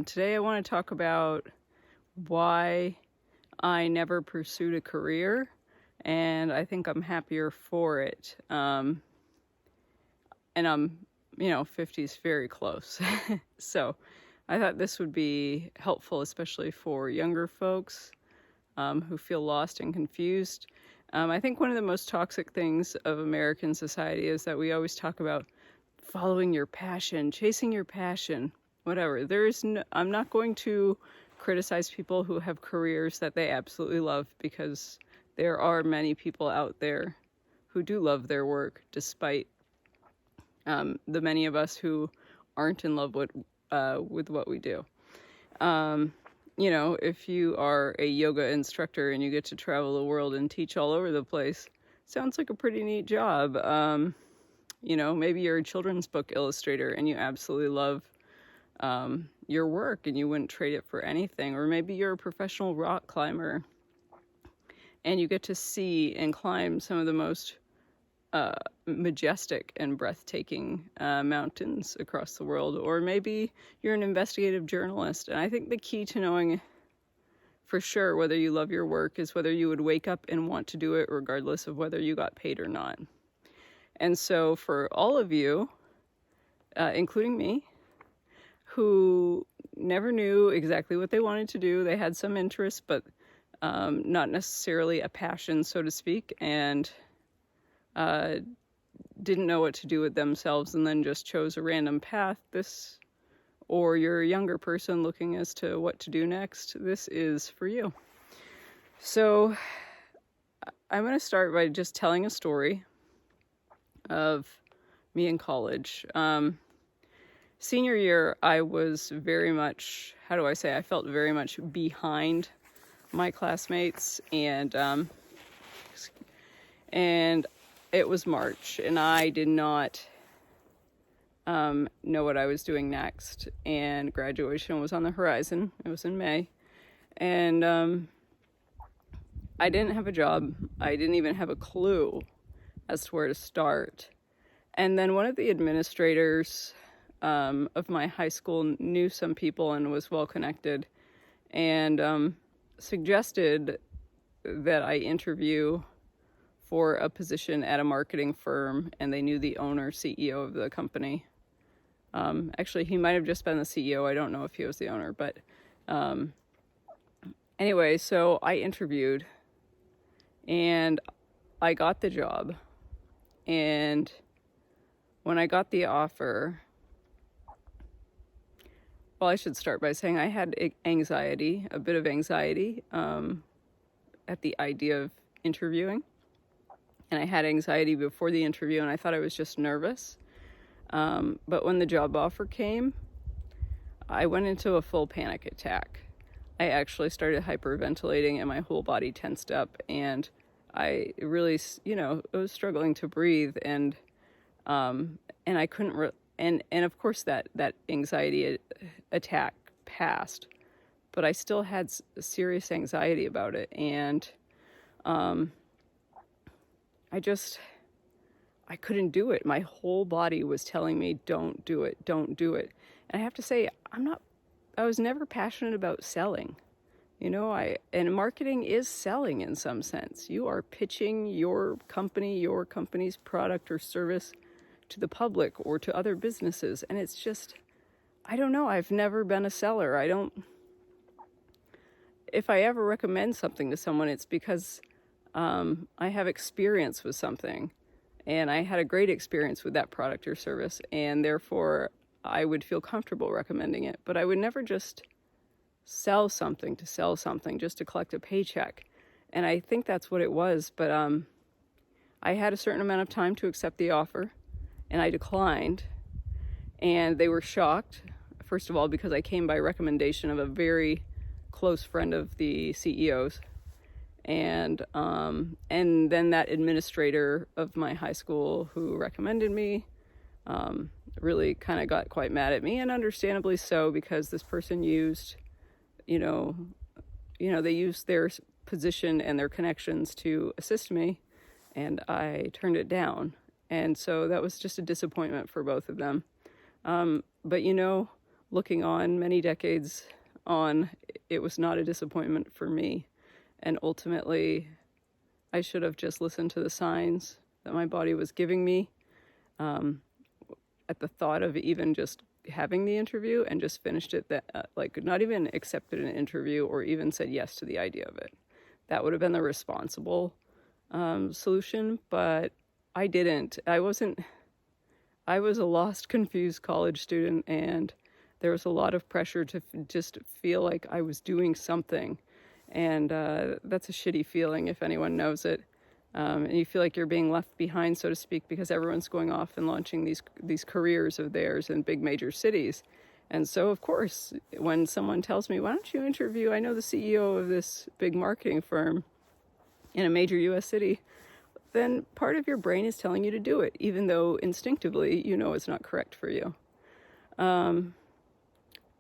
Today I want to talk about why I never pursued a career, and I think I'm happier for it. And I'm, 50 is very close. So I thought this would be helpful, especially for younger folks who feel lost and confused. I think one of the most toxic things of American society is that we always talk about following your passion, chasing your passion, whatever. I'm not going to criticize people who have careers that they absolutely love, because there are many people out there who do love their work, despite the many of us who aren't in love with what we do. If you are a yoga instructor and you get to travel the world and teach all over the place, sounds like a pretty neat job. Maybe you're a children's book illustrator and you absolutely love your work and you wouldn't trade it for anything. Or maybe you're a professional rock climber and you get to see and climb some of the most majestic and breathtaking mountains across the world. Or maybe you're an investigative journalist. And I think the key to knowing for sure whether you love your work is whether you would wake up and want to do it regardless of whether you got paid or not. And so for all of you, including me, who never knew exactly what they wanted to do, they had some interest, but not necessarily a passion, so to speak, and didn't know what to do with themselves and then just chose a random path, or you're a younger person looking as to what to do next, this is for you. So I'm going to start by just telling a story of me in college. Senior year, I was very much, I felt very much behind my classmates, and it was March, and I did not know what I was doing next, and graduation was on the horizon. It was in May, and I didn't have a job. I didn't even have a clue as to where to start. And then one of the administrators of my high school knew some people and was well connected, and suggested that I interview for a position at a marketing firm, and they knew the owner, CEO of the company. Actually, he might have just been the CEO. I don't know if he was the owner, but anyway, so I interviewed, and I got the job. And when I got the offer, well, I should start by saying I had a bit of anxiety at the idea of interviewing. And I had anxiety before the interview, and I thought I was just nervous. But when the job offer came, I went into a full panic attack. I actually started hyperventilating, and my whole body tensed up, and I really, I was struggling to breathe, and I couldn't, and of course that anxiety attack passed, but I still had serious anxiety about it, and I couldn't do it. My whole body was telling me, don't do it, don't do it. And I have to say, I was never passionate about selling. And marketing is selling in some sense. You are pitching your company's product or service to the public or to other businesses. And it's just, I don't know. I've never been a seller. If I ever recommend something to someone, it's because I have experience with something, and I had a great experience with that product or service, and therefore I would feel comfortable recommending it. But I would never just sell something just to collect a paycheck. And I think that's what it was. But I had a certain amount of time to accept the offer, and I declined. And they were shocked, first of all, because I came by recommendation of a very close friend of the CEO's. And then that administrator of my high school who recommended me really kind of got quite mad at me, and understandably so, because this person used, they used their position and their connections to assist me, and I turned it down. And so that was just a disappointment for both of them. But looking on many decades on, it was not a disappointment for me. And ultimately, I should have just listened to the signs that my body was giving me at the thought of even just having the interview, and just finished it, that like not even accepted an interview or even said yes to the idea of it. That would have been the responsible solution, but I didn't. I was a lost, confused college student, and there was a lot of pressure to just feel like I was doing something. And that's a shitty feeling if anyone knows it. And you feel like you're being left behind, so to speak, because everyone's going off and launching these careers of theirs in big major cities. And so, of course, when someone tells me, why don't you interview, I know the CEO of this big marketing firm in a major U.S. city, then part of your brain is telling you to do it, even though instinctively you know it's not correct for you.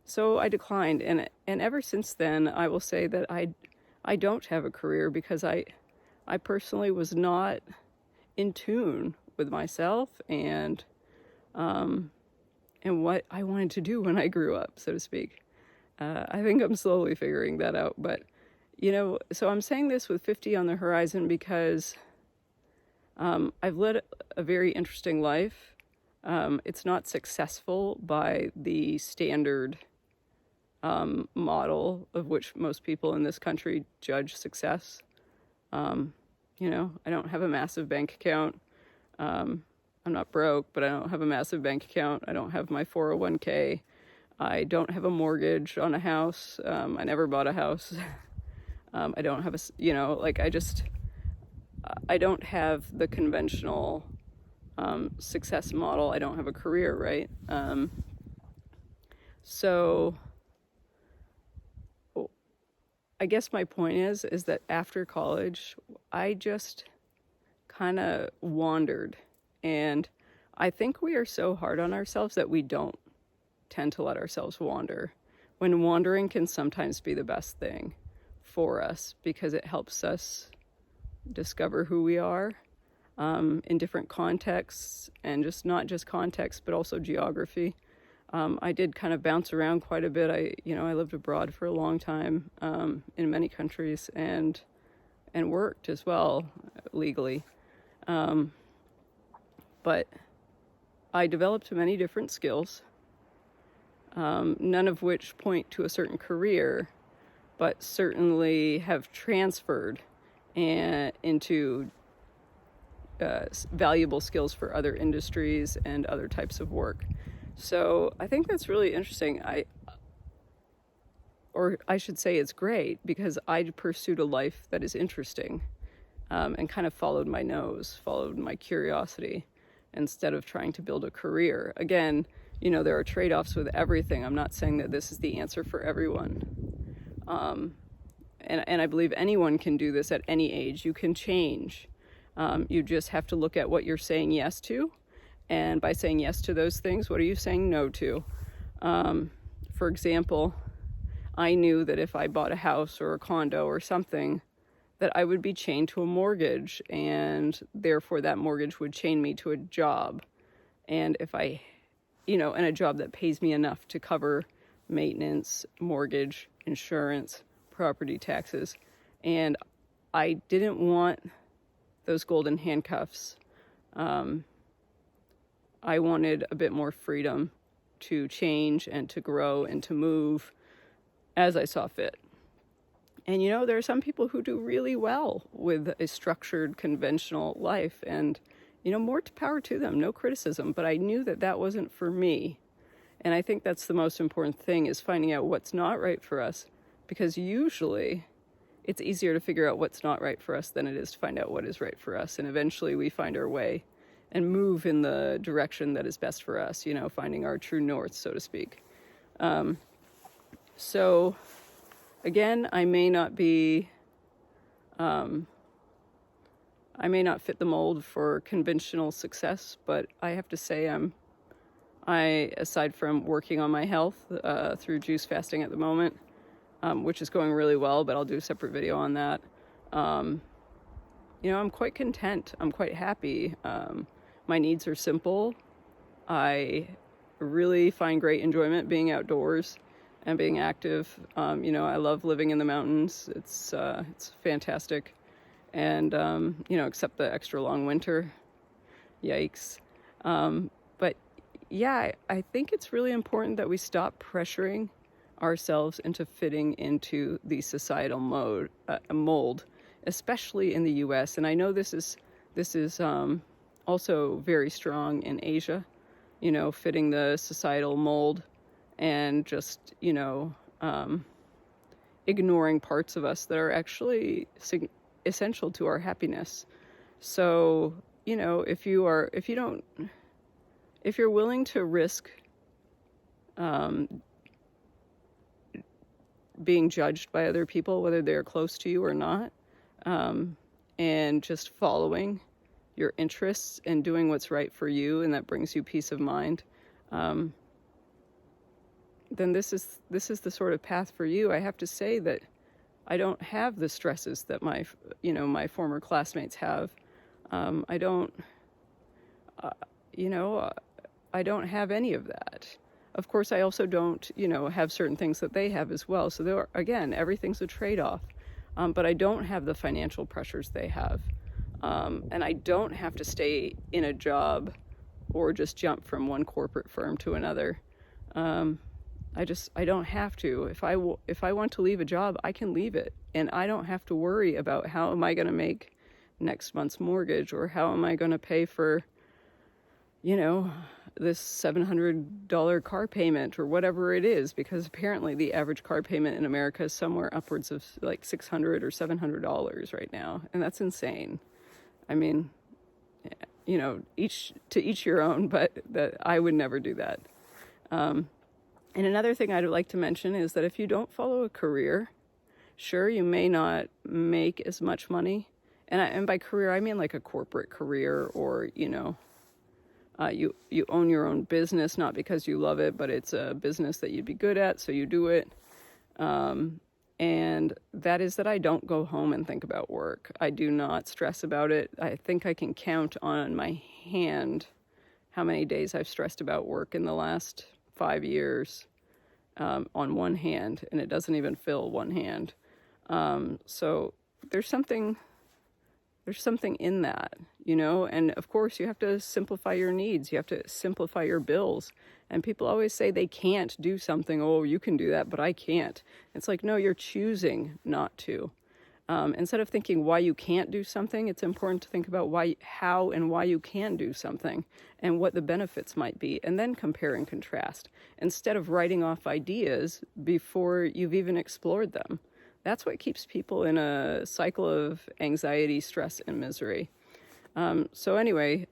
So I declined, and ever since then, I will say that I don't have a career because I personally was not in tune with myself and what I wanted to do when I grew up, so to speak. I think I'm slowly figuring that out, but so I'm saying this with 50 on the horizon because I've led a very interesting life. It's not successful by the standard model of which most people in this country judge success. I don't have a massive bank account. I'm not broke, but I don't have a massive bank account. I don't have my 401k. I don't have a mortgage on a house. I never bought a house. I don't have I don't have the conventional success model. I don't have a career, right? So I guess my point is that after college, I just kind of wandered. And I think we are so hard on ourselves that we don't tend to let ourselves wander, when wandering can sometimes be the best thing for us because it helps us discover who we are in different contexts, and just not just context, but also geography. I did kind of bounce around quite a bit. I lived abroad for a long time in many countries and worked as well legally. But I developed many different skills, none of which point to a certain career, but certainly have transferred into valuable skills for other industries and other types of work. So I think that's really interesting. Or I should say it's great, because I pursued a life that is interesting and kind of followed my nose, followed my curiosity, instead of trying to build a career. Again, there are trade-offs with everything. I'm not saying that this is the answer for everyone. And I believe anyone can do this at any age. You can change. You just have to look at what you're saying yes to. And by saying yes to those things, what are you saying no to? For example, I knew that if I bought a house or a condo or something, that I would be chained to a mortgage, and therefore that mortgage would chain me to a job. And if and a job that pays me enough to cover maintenance, mortgage, insurance, property taxes. And I didn't want those golden handcuffs. I wanted a bit more freedom to change and to grow and to move as I saw fit. And there are some people who do really well with a structured, conventional life, and more power to them, no criticism. But I knew that that wasn't for me. And I think that's the most important thing, is finding out what's not right for us, because usually it's easier to figure out what's not right for us than it is to find out what is right for us. And eventually we find our way and move in the direction that is best for us, finding our true north, so to speak. So again, I may not fit the mold for conventional success, but I have to say aside from working on my health through juice fasting at the moment, which is going really well, but I'll do a separate video on that. I'm quite content. I'm quite happy. My needs are simple. I really find great enjoyment being outdoors and being active. You know, I love living in the mountains. It's fantastic. And, you know, except the extra long winter. Yikes. But yeah, I think it's really important that we stop pressuring ourselves into fitting into the societal mold, especially in the US. And I know this is also very strong in Asia, you know, fitting the societal mold and just, you know, ignoring parts of us that are actually essential to our happiness. So, you know, if you're willing to risk being judged by other people, whether they're close to you or not, and just following your interests and doing what's right for you, and that brings you peace of mind, then this is the sort of path for you. I have to say that I don't have the stresses that my former classmates have. I don't have any of that. Of course, I also don't, you know, have certain things that they have as well. So there, again, everything's a trade-off. But I don't have the financial pressures they have. And I don't have to stay in a job or just jump from one corporate firm to another. I don't have to. If I want to leave a job, I can leave it. And I don't have to worry about how am I going to make next month's mortgage, or how am I going to pay for, you know, this $700 car payment or whatever it is, because apparently the average car payment in America is somewhere upwards of like $600 or $700 right now. And that's insane. I mean, you know, each your own, but that I would never do that. And another thing I'd like to mention is that if you don't follow a career, sure, you may not make as much money. And by career, I mean like a corporate career, or, you know, you own your own business, not because you love it, but it's a business that you'd be good at, so you do it. And that is that I don't go home and think about work. I do not stress about it. I think I can count on my hand how many days I've stressed about work in the last 5 years, on one hand, and it doesn't even fill one hand. So there's something in that, you know, and of course you have to simplify your needs. You have to simplify your bills. And people always say they can't do something. Oh, you can do that, but I can't. It's like, no, you're choosing not to. Instead of thinking why you can't do something, it's important to think about how and why you can do something and what the benefits might be, and then compare and contrast, instead of writing off ideas before you've even explored them. That's what keeps people in a cycle of anxiety, stress, and misery. So anyway,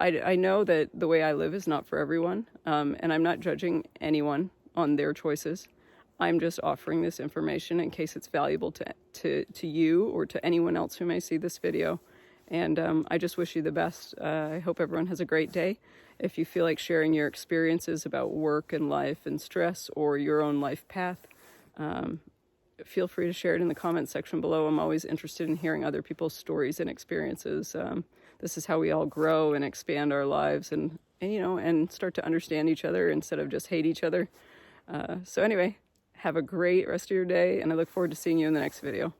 I know that the way I live is not for everyone, and I'm not judging anyone on their choices. I'm just offering this information in case it's valuable to you or to anyone else who may see this video. And I just wish you the best. I hope everyone has a great day. If you feel like sharing your experiences about work and life and stress, or your own life path, feel free to share it in the comments section below. I'm always interested in hearing other people's stories and experiences. This is how we all grow and expand our lives, and you know, and start to understand each other instead of just hate each other. So anyway, have a great rest of your day, and I look forward to seeing you in the next video.